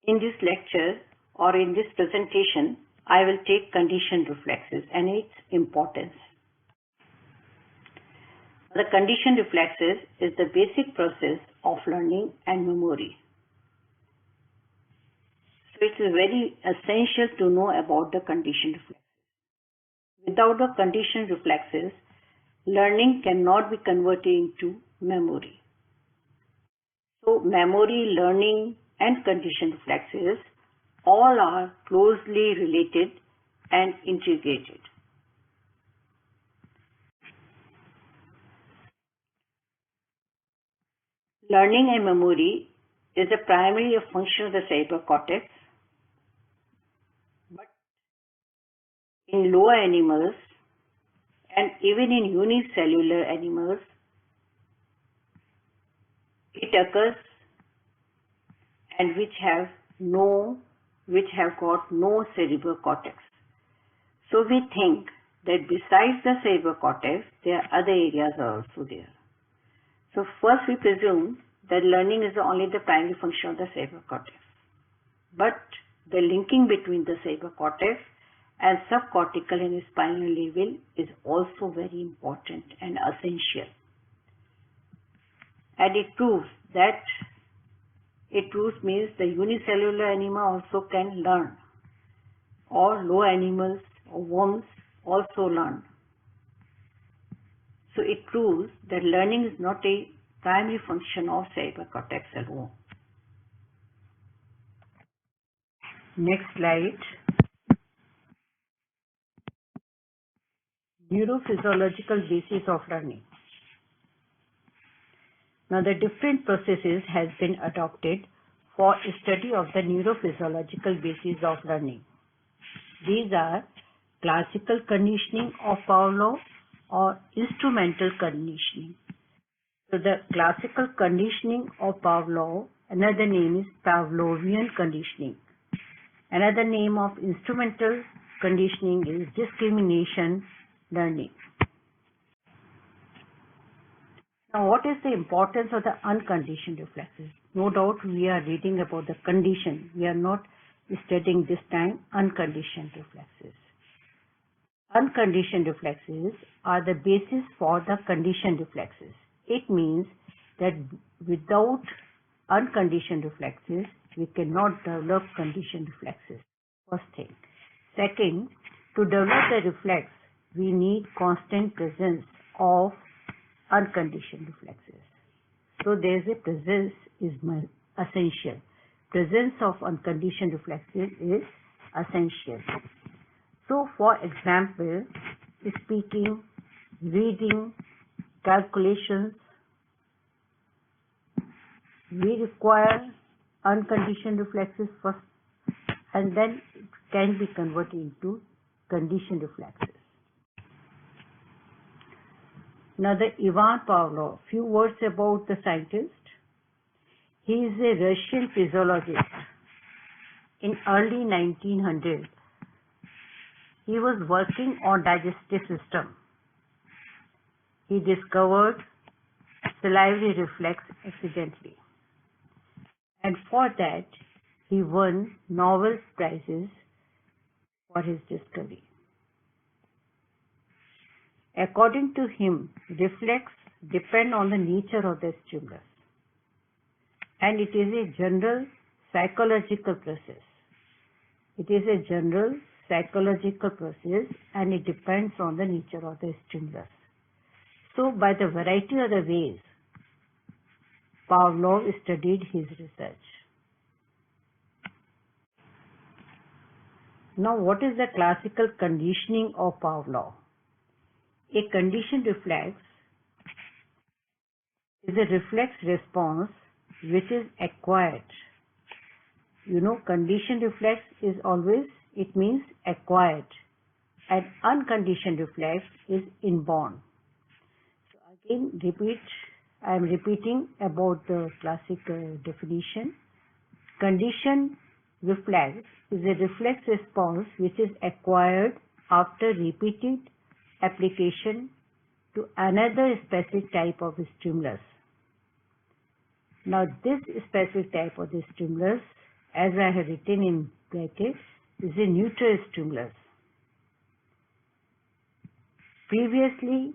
In this lecture or in this presentation, I will take conditioned reflexes and its importance. The conditioned reflexes is the basic process of learning and memory. So it is very essential to know about the conditioned reflexes. Without the conditioned reflexes, learning cannot be converted into memory. So memory, learning and conditioned reflexes all are closely related and integrated. Learning and memory is primarily a function of the cerebral cortex, but in lower animals and even in unicellular animals, it occurs and which have got no cerebral cortex. So we think that besides the cerebral cortex, there are other areas also there. So first we presume that learning is only the primary function of the cerebral cortex. But the linking between the cerebral cortex and subcortical and spinal level is also very important and essential. And it proves means the unicellular animal also can learn, or low animals or worms also learn. So it proves that learning is not a primary function of cerebral cortex alone. Next slide. Neurophysiological basis of learning. Now the different processes has been adopted for study of the neurophysiological basis of learning. These are classical conditioning of Pavlov or instrumental conditioning. So the classical conditioning of Pavlov, another name is Pavlovian conditioning. Another name of instrumental conditioning is discrimination learning. Now, what is the importance of the unconditioned reflexes? No doubt we are reading about the condition. We are not studying this time unconditioned reflexes. Unconditioned reflexes are the basis for the conditioned reflexes. It means that without unconditioned reflexes, we cannot develop conditioned reflexes. First thing. Second, to develop the reflex, we need constant presence of unconditioned reflexes. So there is a presence is essential. Presence of unconditioned reflexes is essential. So for example, speaking, reading, calculations, we require unconditioned reflexes first, and then it can be converted into conditioned reflexes. Now the Ivan Pavlov, few words about the scientist. He is a Russian physiologist. In early 1900s, he was working on digestive system. He discovered salivary reflex accidentally. And for that, he won Nobel Prizes for his discovery. According to him, reflex depend on the nature of the stimulus, and it is a general psychological process. It is a general psychological process, and it depends on the nature of the stimulus. So, by the variety of the ways, Pavlov studied his research. Now, what is the classical conditioning of Pavlov? A conditioned reflex is a reflex response which is acquired. You know, conditioned reflex is always, it means acquired, and unconditioned reflex is inborn. So again, I am repeating about the classical definition. Conditioned reflex is a reflex response which is acquired after repeated application to another specific type of stimulus. Now this specific type of the stimulus as I have written in brackets, is a neutral stimulus. Previously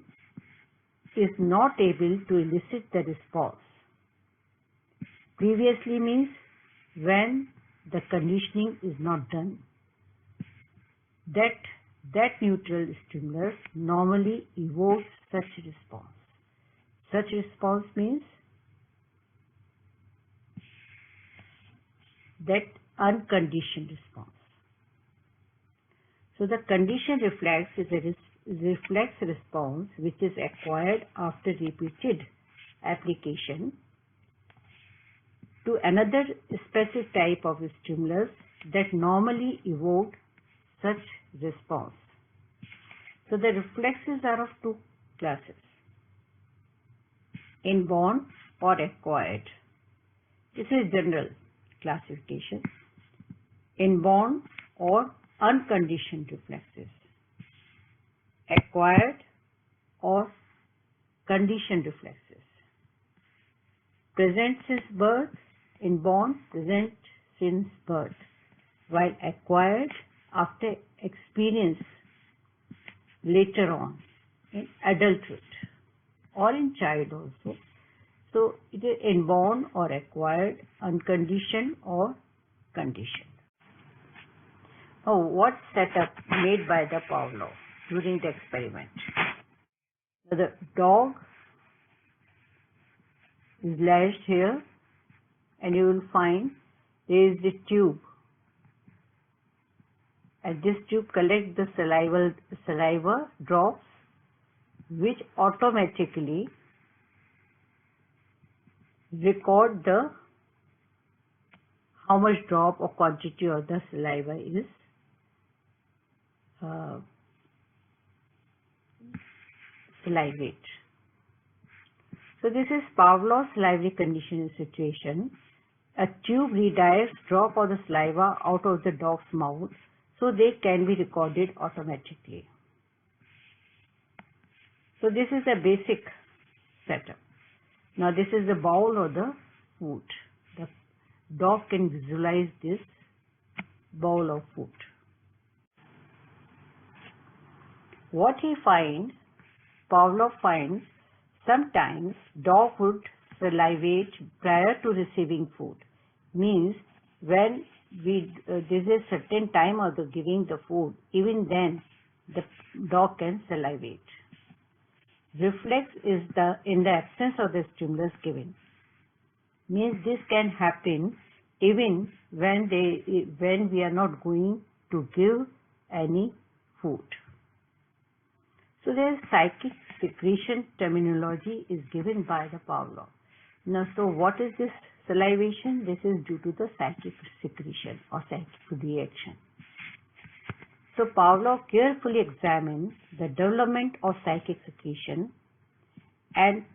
is not able to elicit the response. Previously means when the conditioning is not done. That neutral stimulus normally evokes such response. Such response means that unconditioned response. So the conditioned reflex is a reflex response which is acquired after repeated application to another specific type of stimulus that normally evoke such response. So the reflexes are of two classes: inborn or acquired. This is general classification. Inborn or unconditioned reflexes, acquired or conditioned reflexes. Present since birth, inborn present since birth, while acquired after experience later on in adulthood or in child also. So it is inborn or acquired, unconditioned or conditioned. Now, what setup made by the Pavlov during the experiment? Now, the dog is lashed here, and you will find there is the tube, and this tube collects the saliva drops, which automatically record the how much drop or quantity of the saliva is salivate. So this is Pavlov's salivary conditioning situation. A tube redirects drop of the saliva out of the dog's mouth so they can be recorded automatically. So this is the basic setup. Now this is the bowl of the food. The dog can visualize this bowl of food. What he finds, Pavlov finds, sometimes dog would salivate prior to receiving food. Means when there's a certain time of the giving the food, even then the dog can salivate. Reflex is in the absence of the stimulus given. Means this can happen even when we are not going to give any food. So there is psychic secretion terminology is given by the Pavlov. Now, so what is this salivation? This is due to the psychic secretion or psychic reaction. So Pavlov carefully examined the development of psychic secretion, and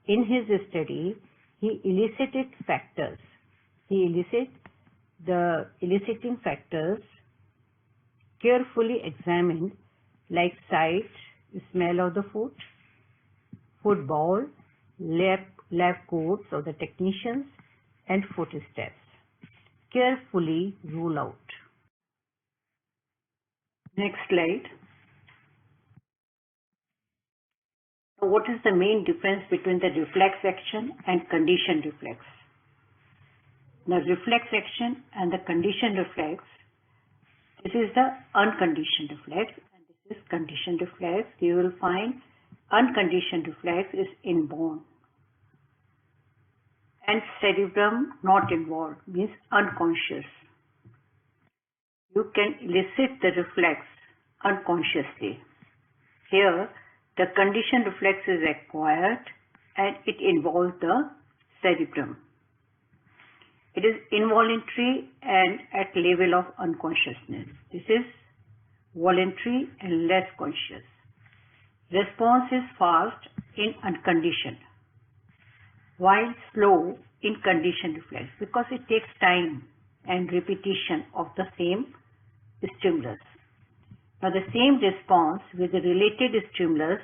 in his study he elicited factors. He elicited the eliciting factors carefully examined, like sight, smell of the food, food bowl, lab coats of the technicians, and footsteps. Carefully rule out. Next slide. Now, what is the main difference between the reflex action and conditioned reflex? Now, reflex action and the conditioned reflex, this is the unconditioned reflex and this is conditioned reflex. You will find unconditioned reflex is inborn and cerebrum not involved, means unconscious. You can elicit the reflex unconsciously. Here, the conditioned reflex is acquired and it involves the cerebrum. It is involuntary and at level of unconsciousness. This is voluntary and less conscious. Response is fast in unconditioned, while slow in conditioned reflex, because it takes time and repetition of the same stimulus. Now the same response with the related stimulus,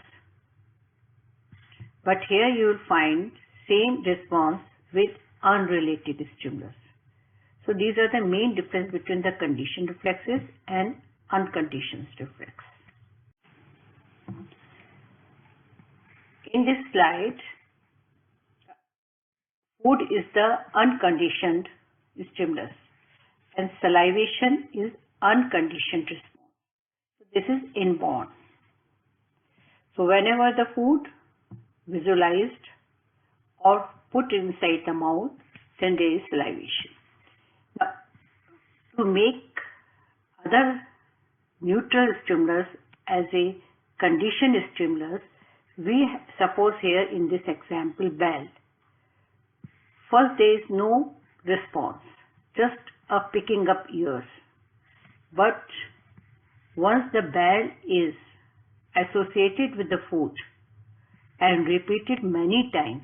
but here you will find same response with unrelated stimulus. So these are the main difference between the conditioned reflexes and unconditioned reflex. In this slide, food is the unconditioned stimulus and salivation is unconditioned response. So this is inborn. So whenever the food visualized or put inside the mouth, then there is salivation. Now, to make other neutral stimulus as a conditioned stimulus, we suppose here in this example bell. First there is no response, just a picking up ears. But once the bell is associated with the food and repeated many times,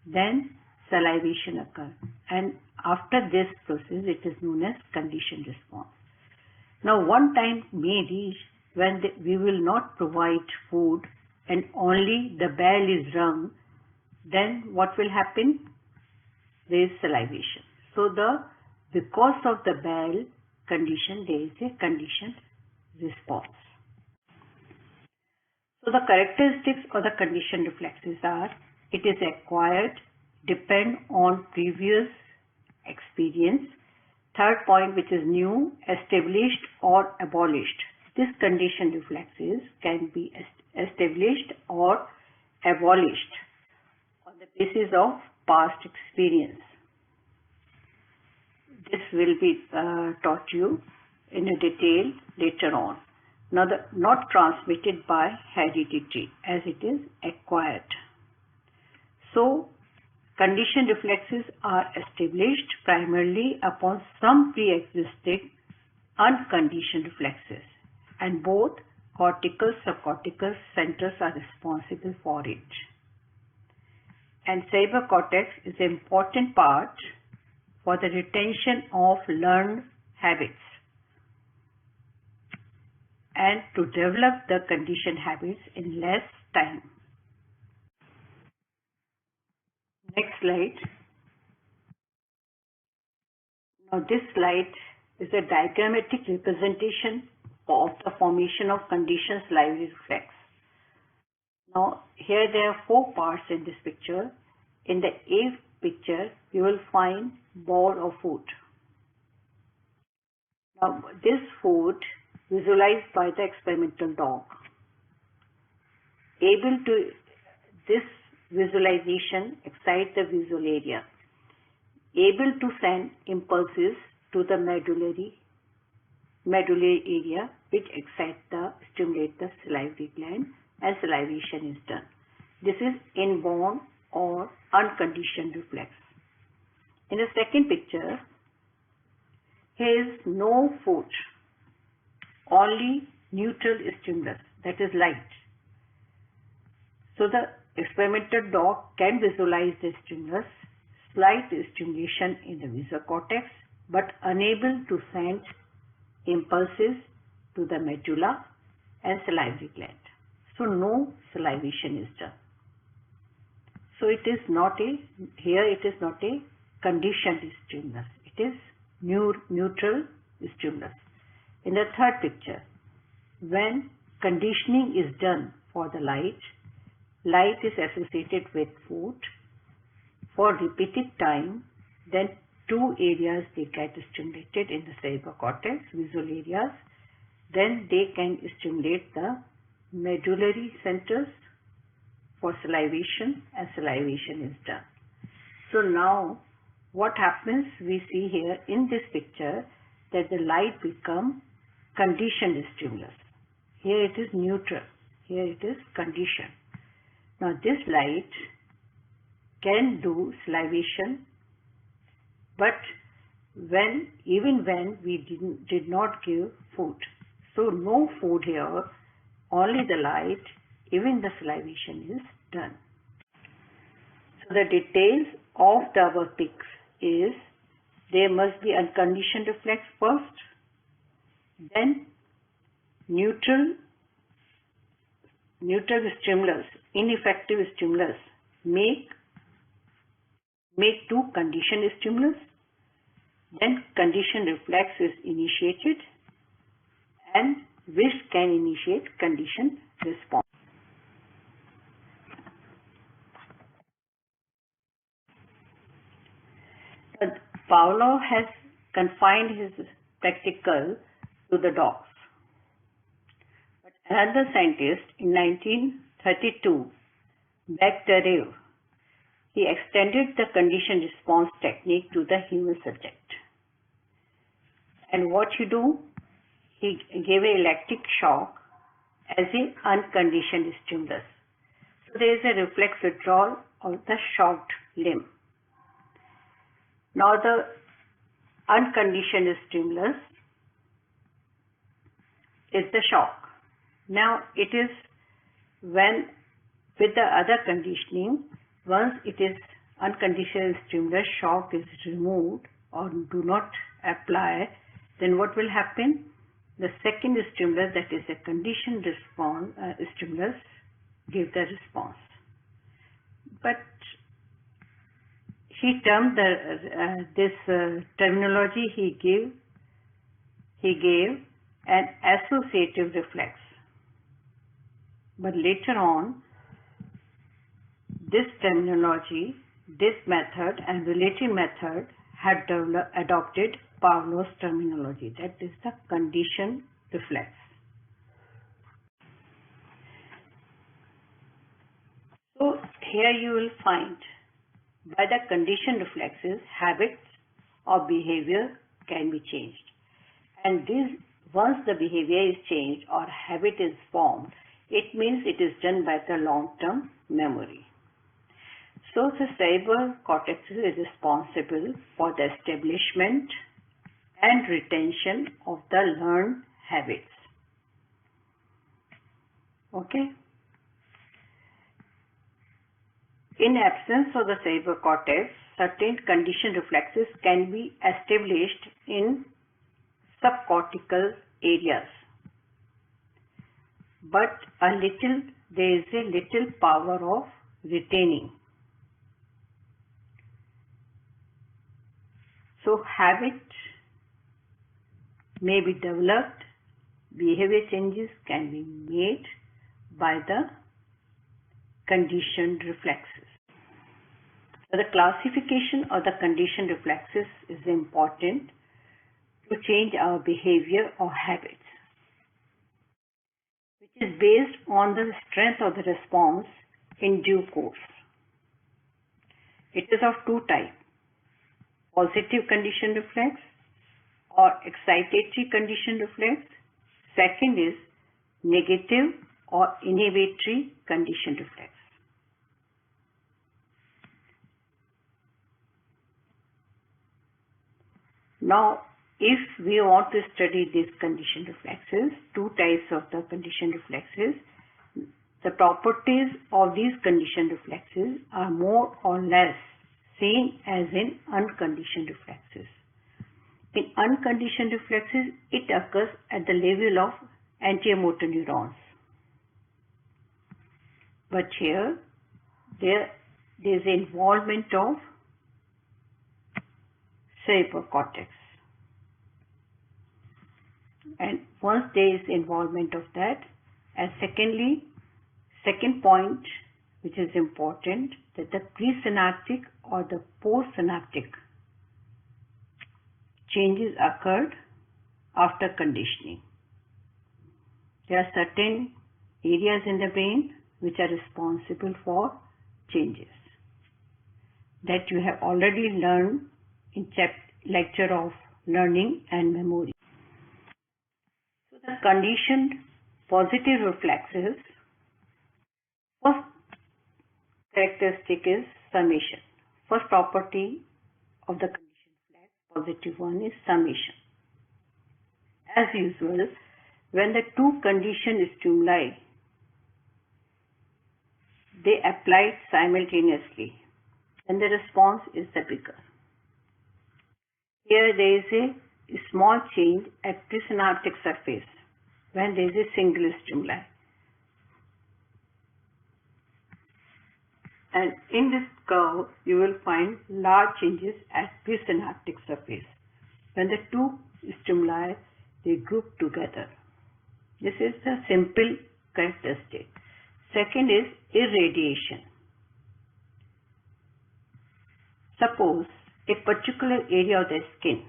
then salivation occurs. And after this process, it is known as conditioned response. Now, one time may reach when we will not provide food and only the bell is rung, then what will happen? There is salivation. So because of the bell condition, there is a conditioned response. So the characteristics of the conditioned reflexes are: it is acquired, depend on previous experience. Third point, which is new, established or abolished. This conditioned reflexes can be established or abolished on the basis of past experience. This will be taught you in a detail later on. Now, not transmitted by heredity as it is acquired. So, conditioned reflexes are established primarily upon some pre-existing unconditioned reflexes, and both cortical subcortical centers are responsible for it. And cerebral cortex is an important part for the retention of learned habits and to develop the conditioned habits in less time. Next slide. Now this slide is a diagrammatic representation of the formation of conditioned salivary reflex. Now here there are four parts in this picture. In the A picture, you will find ball of food. Now this food visualized by the experimental dog. This visualization excites the visual area, able to send impulses to the medullary area, which stimulate the salivary gland, and salivation is done. This is inborn or unconditioned reflex. In the second picture, here is no food, only neutral stimulus, that is light. So the experimental dog can visualize the stimulus, slight stimulation in the visual cortex, but unable to send impulses to the medulla and salivary gland. So no salivation is done. So it is not a conditioned stimulus. It is neutral stimulus. In the third picture, when conditioning is done for the light is associated with food for repeated time, then two areas they get stimulated in the cerebral cortex, visual areas, then they can stimulate the medullary centers for salivation, and salivation is done. So now what happens, we see here in this picture that the light become conditioned stimulus. Here it is neutral, here it is conditioned. Now this light can do salivation, but even when we did not give food. So no food here, only the light, even the salivation is done. So the details of the above pics is there must be unconditioned reflex first, then neutral stimulus, ineffective stimulus make two conditioned stimulus, then conditioned reflex is initiated, and which can initiate conditioned response. But Pavlov has confined his practical to the dogs. But another scientist in 1932, Decay, he extended the conditioned response technique to the human subject. And what he do? He gave an electric shock as an unconditioned stimulus. So there is a reflex withdrawal of the shocked limb. Now the unconditioned stimulus is the shock. Now it is when with the other conditioning, once it is unconditioned stimulus, shock is removed or do not apply, then what will happen? The second stimulus, that is a conditioned response stimulus, give the response. But he termed this terminology he gave an associative reflex. But later on, this terminology, this method and related method had adopted Pavlov's terminology, that is the conditioned reflex. So here you will find by the conditioned reflexes, habits or behavior can be changed. And this, once the behavior is changed or habit is formed, it means it is done by the long-term memory. So the cerebral cortex is responsible for the establishment and retention of the learned habits. Okay? In absence of the cerebral cortex, certain conditioned reflexes can be established in subcortical areas. But there is a little power of retaining. So habit may be developed, behavior changes can be made by the conditioned reflexes. So the classification of the conditioned reflexes is important to change our behavior or habits, which is based on the strength of the response in due course. It is of two types: positive conditioned reflex or excitatory conditioned reflex. Second is negative or inhibitory conditioned reflex. Now, if we want to study these conditioned reflexes, two types of the conditioned reflexes, the properties of these conditioned reflexes are more or less same as in unconditioned reflexes. In unconditioned reflexes, it occurs at the level of antemotor neurons. But here, there is involvement of cerebral cortex. And once there is involvement of that, and second point which is important, that the presynaptic or the postsynaptic changes occurred after conditioning. There are certain areas in the brain which are responsible for changes that you have already learned in lecture of learning and memory. So the conditioned positive reflexes, first characteristic is summation. First property of the conditioned reflex, positive one, is summation. As usual, when the two conditioned stimuli they applied simultaneously, then the response is the bigger. Here there is a small change at presynaptic surface when there is a single stimuli. And in this curve, you will find large changes at presynaptic surface when the two stimuli they group together. This is the simple characteristic. Second is irradiation. Suppose a particular area of the skin.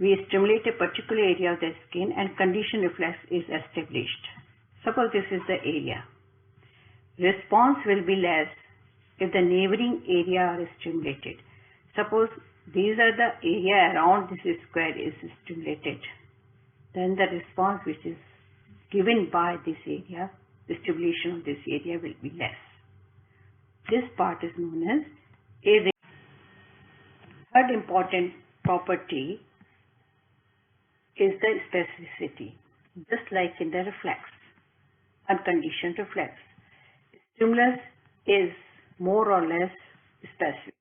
We stimulate a particular area of the skin and conditioned reflex is established. Suppose this is the area. Response will be less if the neighboring area are stimulated. Suppose these are the area around this square is stimulated. Then the response which is given by this area, the stimulation of this area will be less. This part is known as irradiation. Third important property is the specificity. Just like in the reflex, unconditioned reflex, stimulus is more or less specific.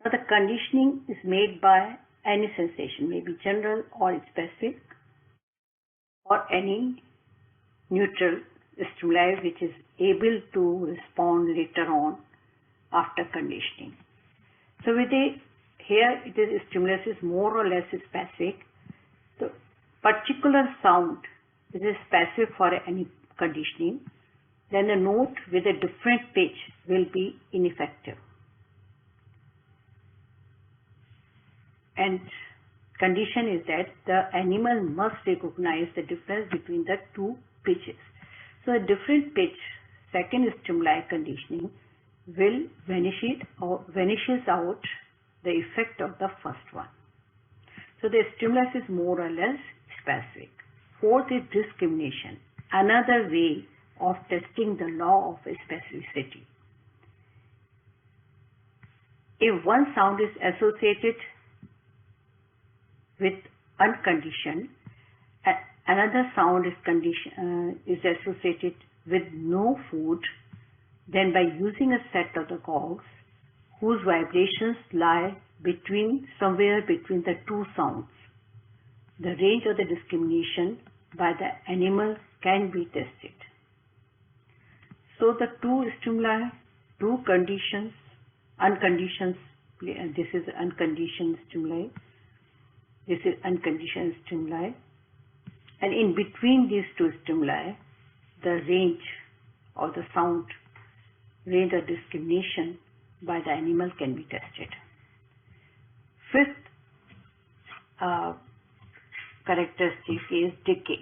Now the conditioning is made by any sensation, maybe general or specific, or any neutral stimuli which is able to respond later on after conditioning. So with here it is stimulus is more or less specific. The particular sound is specific for any conditioning, then a note with a different pitch will be ineffective. And condition is that the animal must recognize the difference between the two pitches. So a different pitch, second stimuli conditioning, will vanishes out the effect of the first one. So the stimulus is more or less specific. Fourth is discrimination, another way of testing the law of specificity. If one sound is associated with unconditioned, another sound is associated with no food, then by using a set of the cogs whose vibrations lie somewhere between the two sounds, the range of the discrimination by the animal can be tested. So the two stimuli, two conditions, unconditioned, this is unconditioned stimuli, this is unconditioned stimuli, and in between these two stimuli, the range of the sound, range of discrimination by the animal can be tested. Fifth characteristic is decay.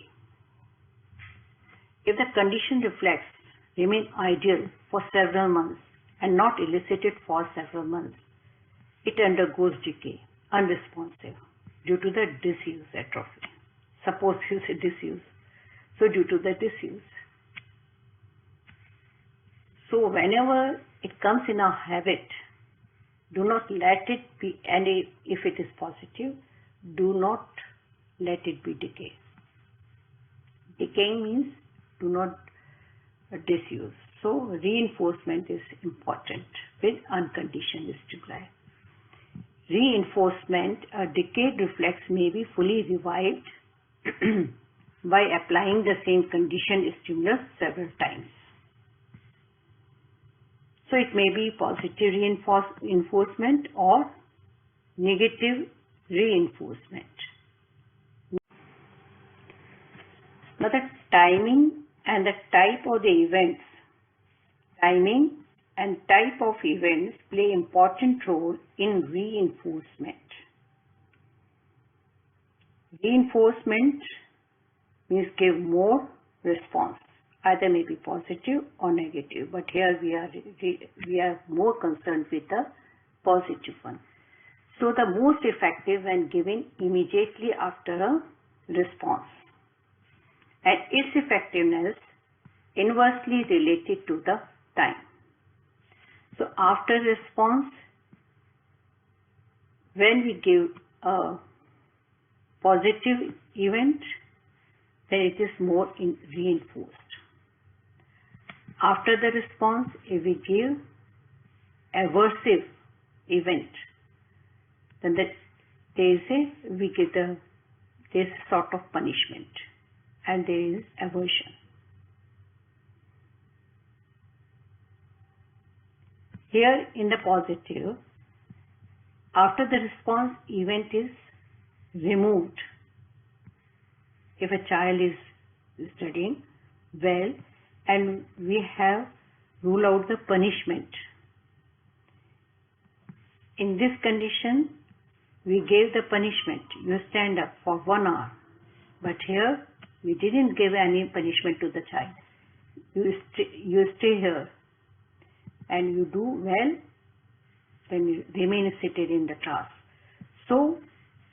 If the conditioned reflex remains ideal for several months and not elicited for several months, it undergoes decay, unresponsive, due to the disuse atrophy. Suppose you say disuse. So due to the disuse. So whenever it comes in a habit, do not let it be, and if it is positive, do not let it be decay. Decaying means do not disuse. So reinforcement is important with unconditioned stimuli. Reinforcement, a decayed reflex may be fully revived by applying the same conditioned stimulus several times. So it may be positive reinforcement or negative reinforcement. Now the timing and the type of the events. Timing and type of events play important role in reinforcement. Reinforcement means give more response. Either may be positive or negative, but here we are more concerned with the positive one. So the most effective when given immediately after a response, and its effectiveness inversely related to the time. So after response, when we give a positive event, then it is more reinforced. After the response, if we give aversive event, then we get this sort of punishment, and there is aversion. Here in the positive, after the response event is removed, if a child is studying well and we have ruled out the punishment, in this condition we gave the punishment, you stand up for 1 hour, but here we didn't give any punishment to the child. You stay here and you do well, then you remain seated in the class. So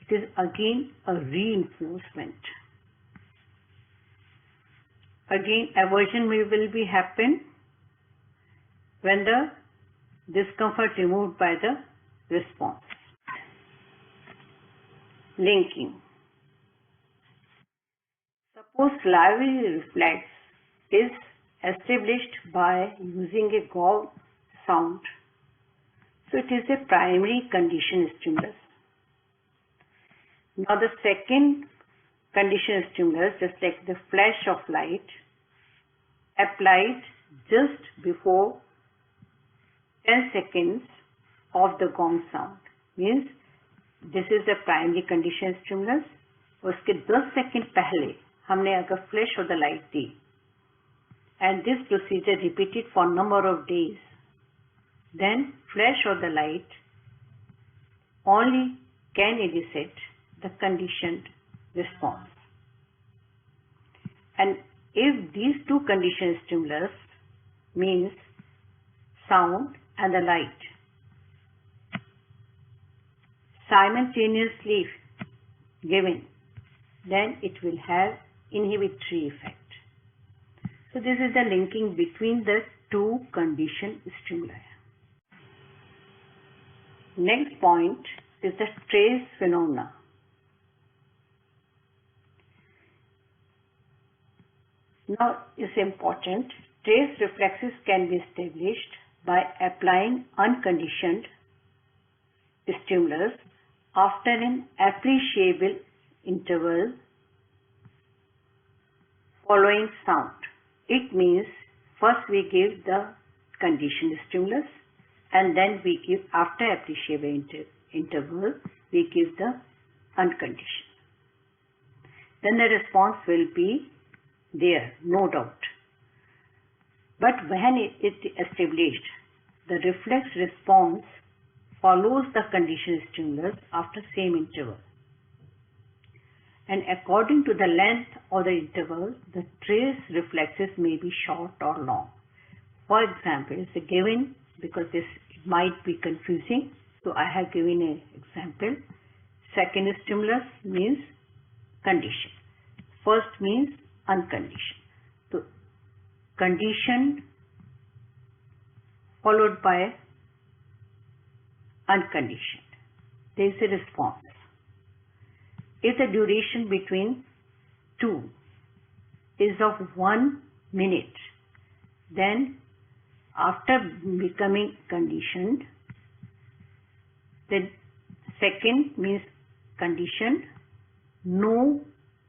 it is again a reinforcement. Again, aversion will be happen when the discomfort removed by the response. Linking. Suppose lively reflex is established by using a gong sound. So it is a primary conditioned stimulus. Now the second conditioned stimulus, just like the flash of light, applied just before 10 seconds of the gong sound, means this is the primary conditioned stimulus. उसके 10 second पहले हमने अगर flash और the light the, and this procedure repeated for number of days, then flash or the light only can elicit the conditioned response. And if these two conditioned stimulus, means sound and the light, simultaneously given, then it will have inhibitory effect. So this is the linking between the two conditioned stimuli. Next point is the trace phenomena. Now it's important, trace reflexes can be established by applying unconditioned stimulus after an appreciable interval following sound. It means first we give the conditioned stimulus and then we give, after appreciable interval, we give the unconditioned. Then the response will be there, no doubt. But when it is established, the reflex response follows the conditioned stimulus after same interval. And according to the length of the interval, the trace reflexes may be short or long. For example, it's a given, because this might be confusing, so I have given an example. Second stimulus means conditioned. First means unconditioned. So conditioned followed by unconditioned. There is a response. If the duration between two is of 1 minute, then after becoming conditioned, the second means conditioned, no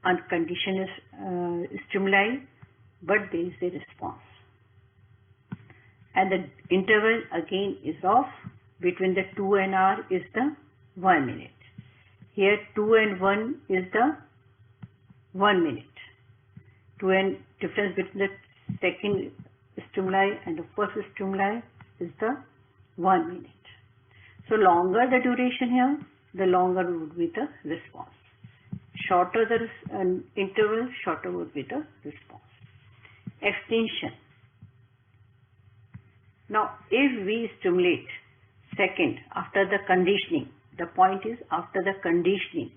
unconditioned stimuli, but there is a response. And the interval again is of between the 2 and R is the 1 minute. Here 2 and 1 is the 1 minute. 2 and difference between the second stimuli and the first stimuli is the 1 minute. So longer the duration here, the longer would be the response. Shorter the interval, shorter would be the response. Extension. Now if we stimulate second after the conditioning, the point is after the conditioning,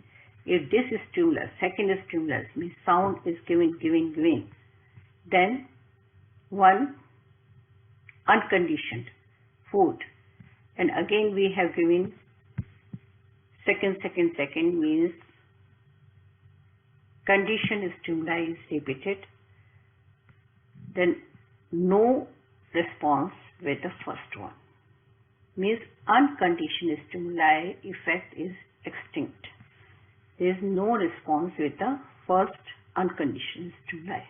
if this stimulus, second stimulus means sound is given, then one unconditioned food, and again we have given second means conditioned stimuli is repeated, then no response with the first one, means unconditioned stimuli effect is extinct. There is no response with the first unconditioned stimuli.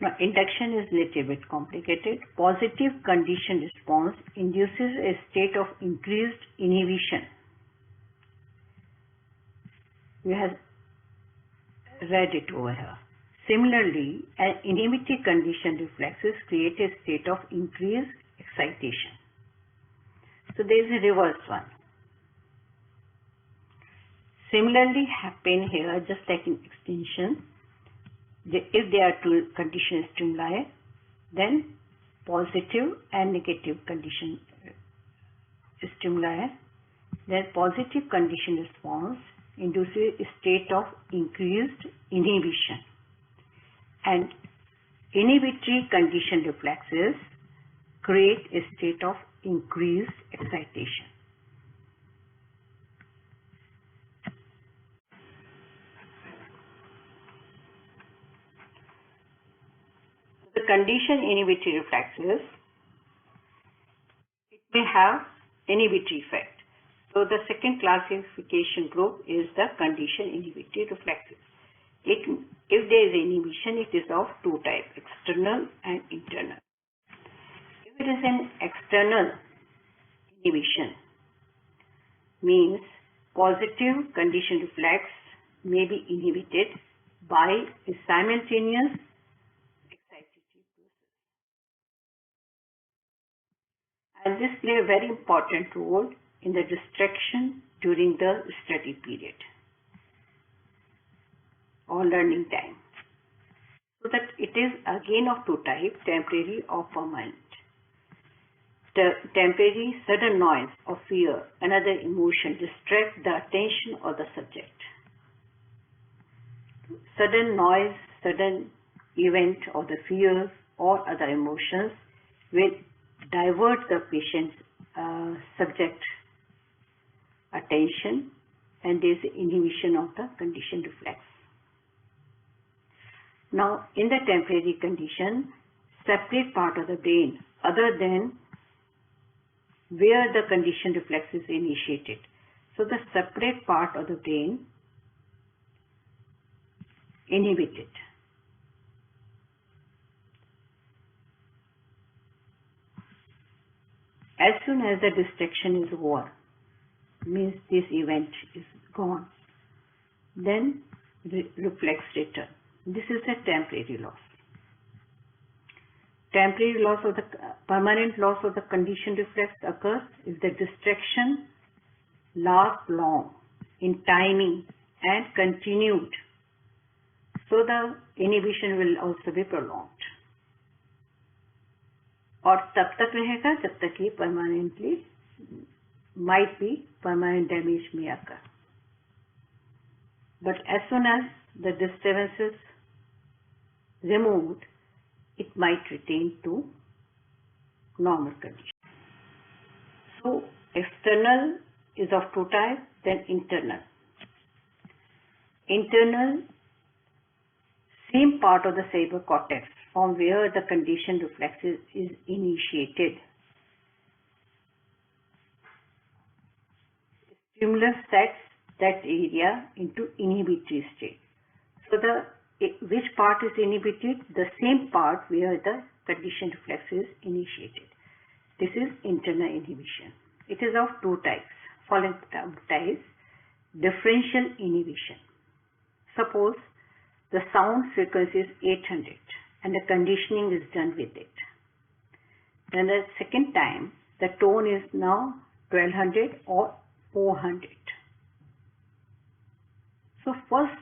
Now, induction is a little bit complicated. Positive conditioned response induces a state of increased inhibition. We have read it over here. Similarly, an inhibited conditioned reflexes create a state of increased excitation. So there is a reverse one. Similarly happen here, just like in extension. If there are two conditioned stimuli, then positive and negative conditioned stimuli, then positive conditioned response induces a state of increased inhibition, and inhibitory conditioned reflexes create a state of increased excitation. The conditioned inhibitory reflexes, it may have inhibitory effect. So the second classification group is the conditioned inhibitory reflexes. If there is inhibition, it is of two types, external and internal. If it is an external inhibition, means positive conditioned reflex may be inhibited by a simultaneous excitative process. And this plays a very important role in the distraction during the study period or learning time. So that it is again of two types, temporary or permanent. The temporary, sudden noise or fear, another emotion distracts the attention of the subject. Sudden noise, sudden event or the fears or other emotions will divert the patient's subject attention, and there is inhibition of the conditioned reflex. Now, in the temporary condition, separate part of the brain other than where the conditioned reflex is initiated. So the separate part of the brain inhibited. As soon as the distraction is over, means this event is gone, then reflex return. This is a temporary loss. Temporary loss of the permanent loss of the conditioned reflex occurs if the distraction lasts long in timing and continued. So the inhibition will also be prolonged. और तब तक रहेगा जब तक ये permanently might be permanent damage may occur. But as soon as the disturbance is removed, it might return to normal condition. So external is of two types, then internal. Internal, same part of the cerebral cortex from where the conditioned reflexes is initiated. Stimulus sets that area into inhibitory state. So which part is inhibited? The same part where the conditioned reflex is initiated. This is internal inhibition. It is of two types. Following types: differential inhibition. Suppose the sound frequency is 800 and the conditioning is done with it. Then the second time the tone is now 1200 or 400. So first,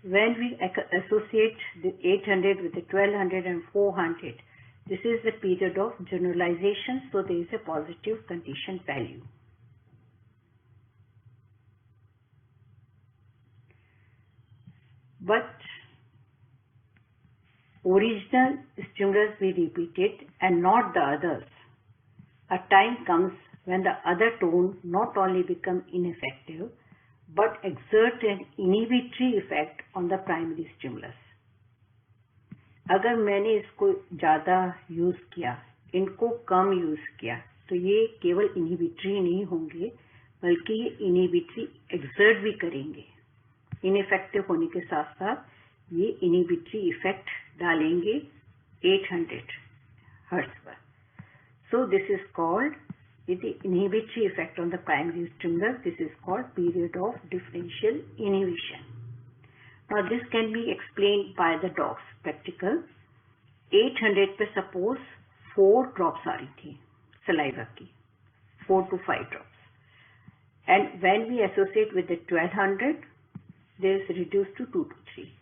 when we associate the 800 with the 1200 and 400, this is the period of generalization, so there is a positive condition value. But original stimulus be repeated and not the others. A time comes when the other tone not only become ineffective but exert an inhibitory effect on the primary stimulus. अगर मैंने इसको ज़्यादा use किया, इनको कम use किया, तो ये केवल इनहिबिटरी नहीं होंगे बल्कि ये इनहिबिटरी एक्सर्ट भी करेंगे. इनइफेक्टिव होने के साथ साथ ये इनहिबिटरी इफेक्ट डालेंगे 800 Hertz per. So this is called, with the inhibitory effect on the primary stimulus, this is called period of differential inhibition. Now this can be explained by the dogs practical. 800 पे suppose 4 drops are in saliva की, 4 to 5 drops. And when we associate with the 1200, this is reduced to 2 to 3.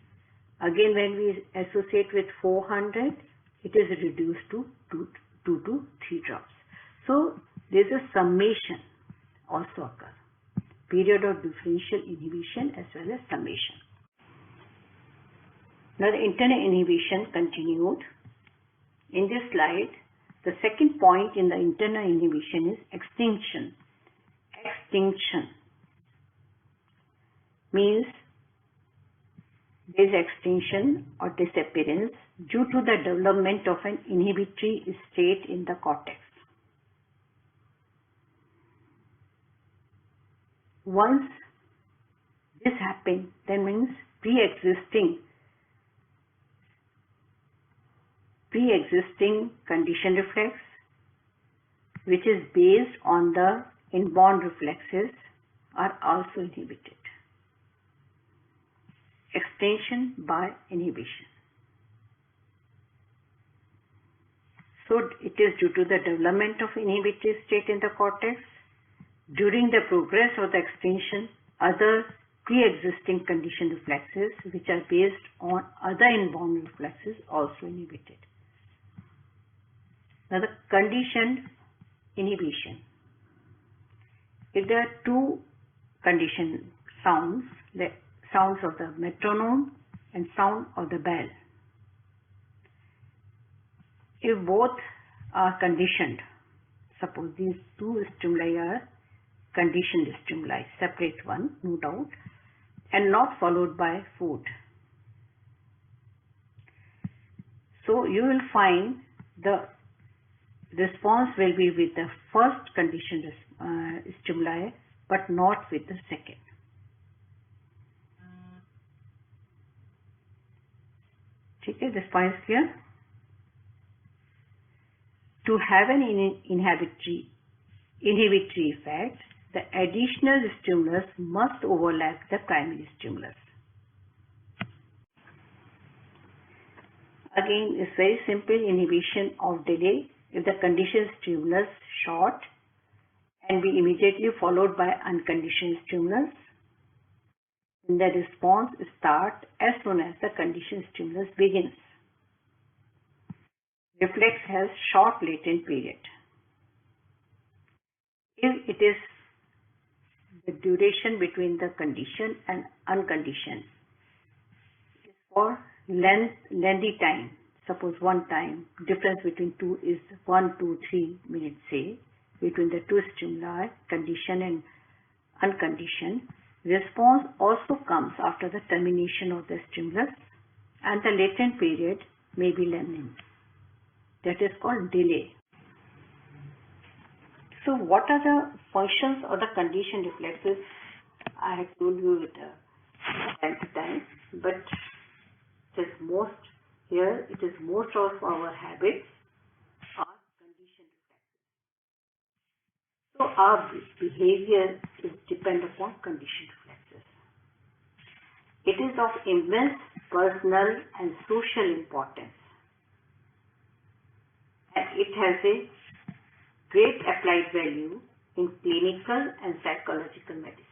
Again, when we associate with 400, it is reduced to 2 to 3 drops. So there is a summation also occurs. Period of differential inhibition as well as summation. Now the internal inhibition continued. In this slide, the second point in the internal inhibition is extinction. Extinction means there is extinction or disappearance due to the development of an inhibitory state in the cortex. Once this happens, then means pre-existing conditioned reflex, which is based on the inborn reflexes, are also inhibited. Extinction by inhibition. So it is due to the development of inhibitory state in the cortex. During the progress of the extinction, other pre-existing conditioned reflexes, which are based on other inborn reflexes, also inhibited. Now the conditioned inhibition. If there are two conditioned sounds, the sounds of the metronome and sound of the bell. If both are conditioned, suppose these two stimuli are conditioned stimuli, separate one, no doubt, and not followed by food. So you will find the response will be with the first conditioned stimuli, but not with the second. Okay, this point is clear? To have an inhibitory effect, the additional stimulus must overlap the primary stimulus. Again, it's very simple inhibition of delay. If the conditioned stimulus short and be immediately followed by unconditioned stimulus, then the response starts as soon as the conditioned stimulus begins. Reflex has short latent period. If it is the duration between the conditioned and unconditioned, it is for lengthy time. Suppose one time, difference between two is 1 to 3 minutes, say, between the two stimuli, conditioned and unconditioned. Response also comes after the termination of the stimulus, and the latent period may be lengthened. That is called delay. So what are the functions of the conditioned reflexes? I have told you it time to time, but it is most of our habits are conditioned reflexes. So our behavior is dependent upon conditioned reflexes. It is of immense personal and social importance, and it has a great applied value in clinical and psychological medicine.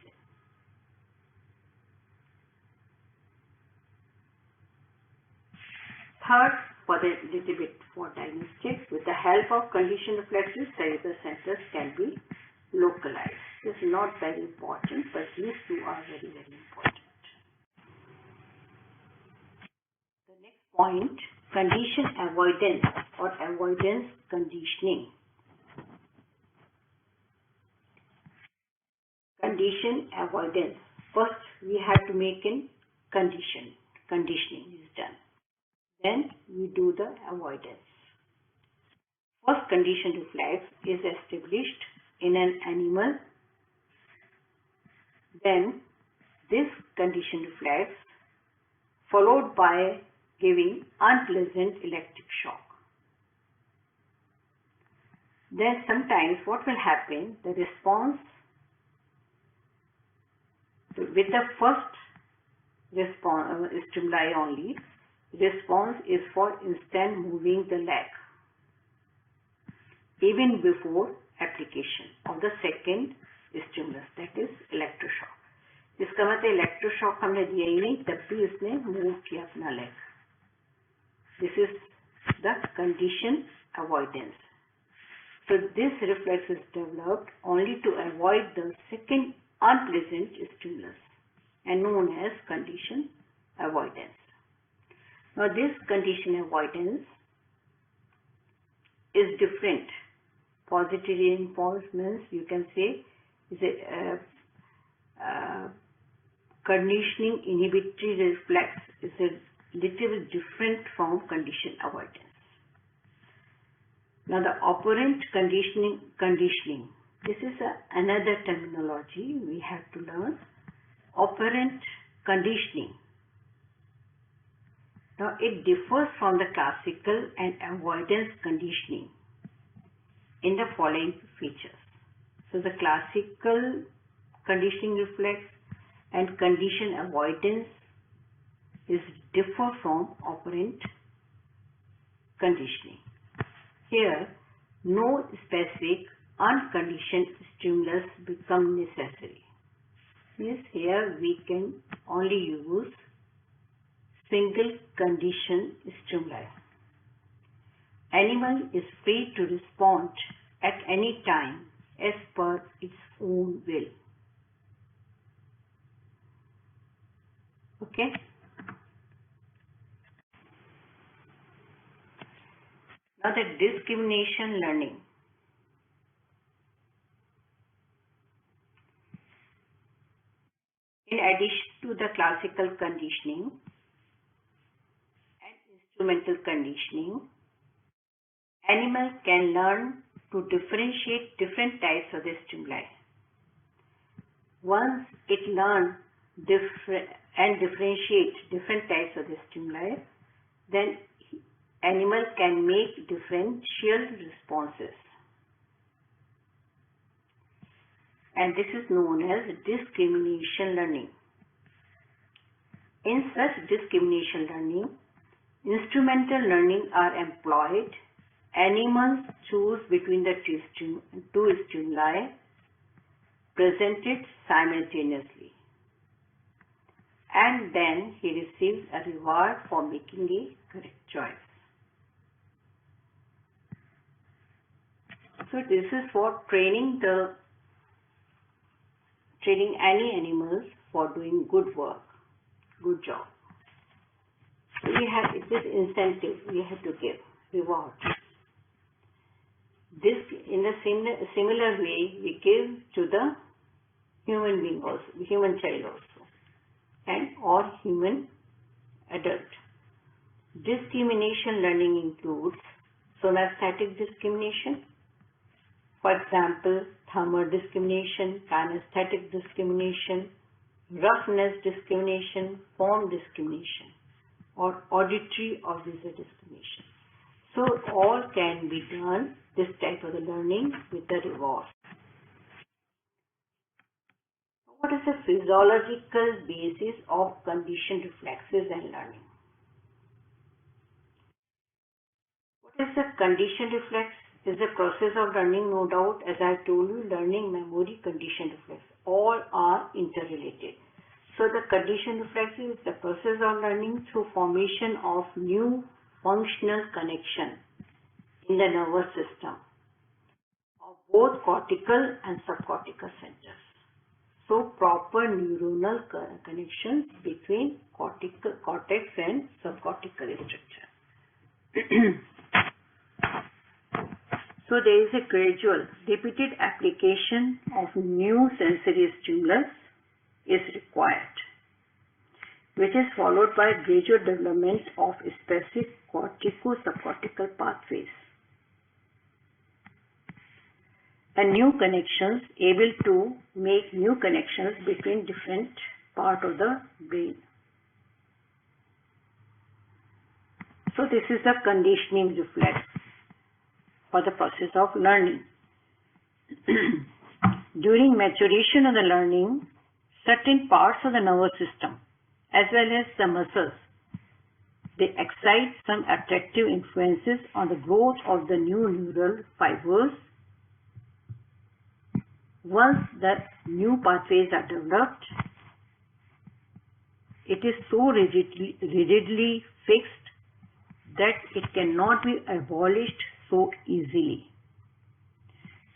Third, for the little bit for diagnostics, with the help of conditioned reflexes, cerebral centers can be localized. This is not very important, but these two are very, very important. The next point, condition avoidance or avoidance conditioning. Condition avoidance. First, we have to make a condition. Conditioning is done. Then we do the avoidance. First conditioned reflex is established in an animal. Then this conditioned reflex followed by giving unpleasant electric shock. Then sometimes what will happen, the response with the first stimuli only, response is for instant moving the leg even before application of the second stimulus, that is electroshock. इसका मतलब electroshock हमने दिया ही नहीं तब भी इसने move किया अपना leg. This is the condition avoidance. So this reflex is developed only to avoid the second unpleasant stimulus and known as condition avoidance. Now this condition avoidance is different. Positive reinforcement, you can say, is a conditioning inhibitory reflex is a little different from condition avoidance. Now the operant conditioning, this is another terminology we have to learn. Operant conditioning. Now it differs from the classical and avoidance conditioning in the following features. So the classical conditioning reflex and condition avoidance is differ from operant conditioning. Here, no specific unconditioned stimulus become necessary. Means here we can only use single condition stimuli. Animal is free to respond at any time as per its own will. Okay. Now the discrimination learning. In addition to the classical conditioning and instrumental conditioning, animal can learn to differentiate different types of the stimuli. Once it learns differentiate different types of the stimuli, then animal can make differential responses. And this is known as discrimination learning. In such discrimination learning, instrumental learning are employed. Animals choose between the two stimuli presented simultaneously, and then he receives a reward for making a correct choice. So this is for training any animals for doing good work, good job. So we have this incentive we have to give, reward. This in a similar way we give to the human being also, human child also, and or human adult. Discrimination learning includes somastatic discrimination, for example, thermal discrimination, kinesthetic discrimination, roughness discrimination, form discrimination, or auditory or visual discrimination. So all can be done, this type of the learning, with the reward. What is the physiological basis of conditioned reflexes and learning? What is the conditioned reflex? Is a process of learning, no doubt. As I told you, learning, memory, conditioned reflex, all are interrelated. So the conditioned reflex is the process of learning through formation of new functional connection in the nervous system of both cortical and subcortical centers. So proper neuronal connections between cortex and subcortical structure. So there is a gradual, repeated application of new sensory stimulus is required, which is followed by gradual development of specific cortico-subcortical pathways and new connections, able to make new connections between different parts of the brain. So this is the conditioning reflex for the process of learning. During maturation of the learning, certain parts of the nervous system as well as the muscles, they excite some attractive influences on the growth of the new neural fibers. Once the new pathways are developed, it is so rigidly fixed that it cannot be abolished so easily.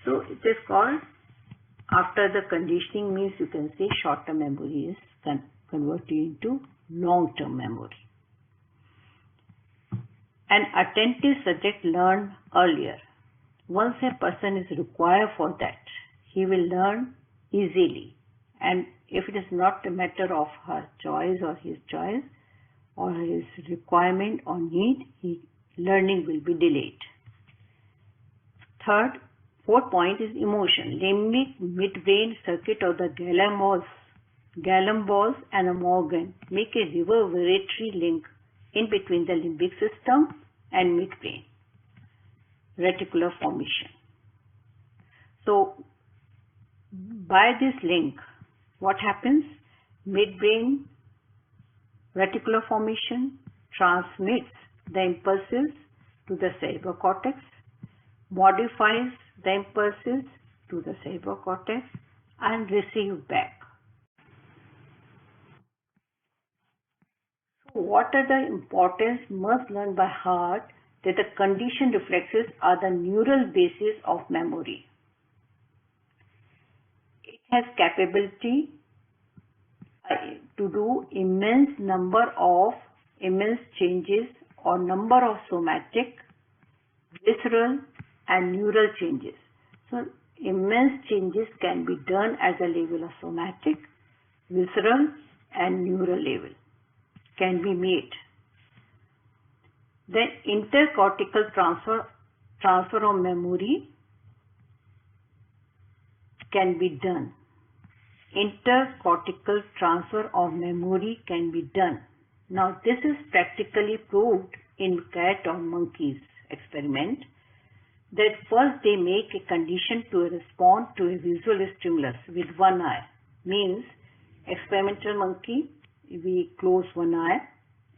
So it is called, after the conditioning, means you can say short-term memory is converted into long-term memory. An attentive subject learned earlier. Once a person is required for that, he will learn easily. And if it is not a matter of her choice or his choice or his requirement or need, learning will be delayed. Fourth point is emotion. Limbic midbrain circuit of the Gallambos and the Morgan make a reverberatory link in between the limbic system and midbrain reticular formation. So by this link, what happens? Midbrain reticular formation transmits the impulses to the cerebral cortex, modifies the impulses to the cerebral cortex, and receive back. So what are the importance must learn by heart that the conditioned reflexes are the neural basis of memory. It has capability to do immense changes or number of somatic, visceral and neural changes. So immense changes can be done at the level of somatic, visceral and neural level can be made. Then intercortical transfer of memory can be done. Intercortical transfer of memory can be done. Now this is practically proved in cat or monkeys experiment, that first they make a condition to respond to a visual stimulus with one eye. Means experimental monkey, we close one eye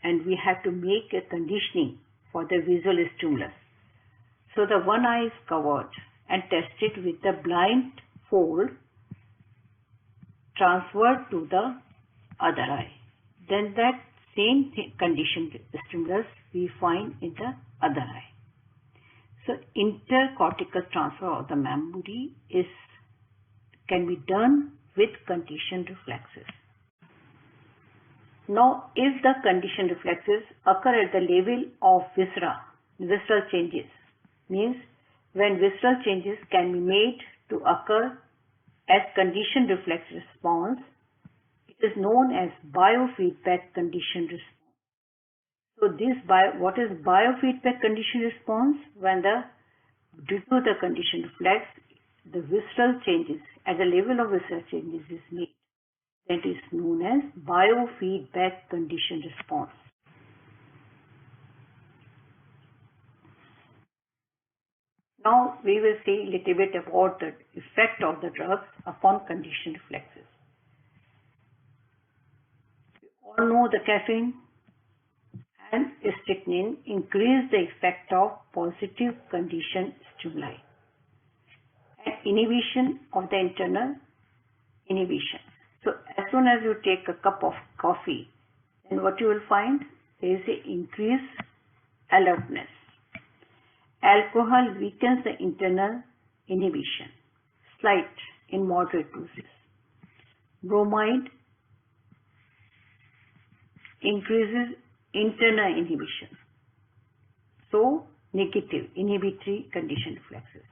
and we have to make a conditioning for the visual stimulus. So the one eye is covered and tested with the blindfold transferred to the other eye. Then that same conditioned stimulus we find in the other eye. So intercortical transfer of the memory can be done with conditioned reflexes. Now, if the conditioned reflexes occur at the level of visceral changes, means when visceral changes can be made to occur as conditioned reflex response, it is known as biofeedback conditioned response. So what is biofeedback conditioned response? When due to the conditioned reflex, the visceral changes at the level of visceral changes is made. That is known as biofeedback conditioned response. Now we will see a little bit about the effect of the drugs upon conditioned reflexes. We all know the caffeine and strychnine increase the effect of positive conditioned stimuli and inhibition of the internal inhibition. So as soon as you take a cup of coffee, then what you will find? There is an increased alertness. Alcohol weakens the internal inhibition, slight in moderate doses. Bromide increases internal inhibition. So negative inhibitory conditioned reflexes.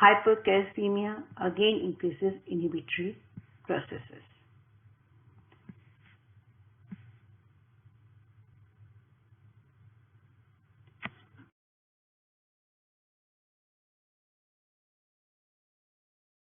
Hypercalcemia again increases inhibitory processes.